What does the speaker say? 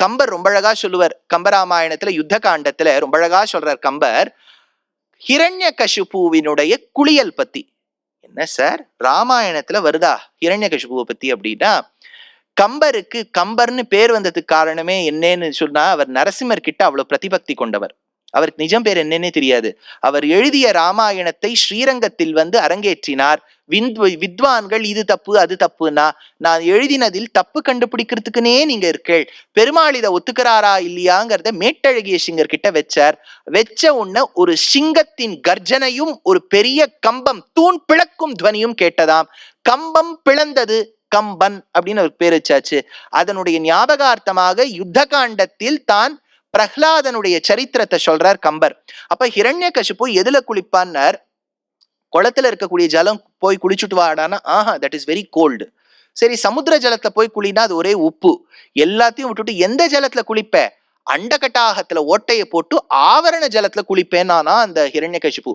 கம்பர் ரொம்ப அழகா சொல்லுவார். கம்பராமாயணத்துல யுத்த காண்டத்துல ரொம்ப அழகா சொல்றார் கம்பர் ஹிரண்யகசிபுவினுடைய குளியல் பத்தி. என்ன சார் ராமாயணத்துல வருதா ஹிரண்யகசிபுவை பத்தி அப்படின்னா, கம்பருக்கு கம்பர்னு பேர் வந்ததுக்கு காரணமே என்னன்னு சொன்னா, அவர் நரசிம்மர் கிட்ட அவ்வளவு பிரதிபக்தி கொண்டவர். அவருக்கு நிஜம் பேர் என்னன்னே தெரியாது. அவர் எழுதிய ராமாயணத்தை ஸ்ரீரங்கத்தில் அரங்கேற்றினார். வித்வான்கள் இது தப்பு அது தப்புன்னா, நான் எழுதினதில் தப்பு கண்டுபிடிக்கிறதுக்குன்னே நீங்க இருக்கேள், பெருமாள் இதை ஒத்துக்கிறாரா இல்லையாங்கிறத மேட்டழகிய சிங்கர் கிட்ட வச்சார். வச்ச உடனே ஒரு சிங்கத்தின் கர்ஜனையும் ஒரு பெரிய கம்பம் தூண் பிளக்கும் துவனியும் கேட்டதாம். கம்பம் பிளந்தது, கம்பன் அப்படின்னு ஒரு பேர் வச்சாச்சு. அதனுடைய ஞாபகார்த்தமாக யுத்த காண்டத்தில் தான் பிரஹ்லாதனுடைய சரித்திரத்தை சொல்றார் கம்பர். அப்ப ஹிரண்யகசிபு எதுல குளிப்பான்னார், குளத்துல இருக்கக்கூடிய ஜலம் போய் குளிச்சுட்டு வாடானா, ஆஹா தட் இஸ் வெரி கோல்டு. சரி சமுத்திர ஜலத்துல போய் குளினா அது ஒரே உப்பு. எல்லாத்தையும் விட்டுட்டு எந்த ஜலத்துல குளிப்ப, அண்டகட்டாகத்துல ஓட்டையை போட்டு ஆவரண ஜலத்துல குளிப்பேன் நானா அந்த ஹிரண்யகசிபு.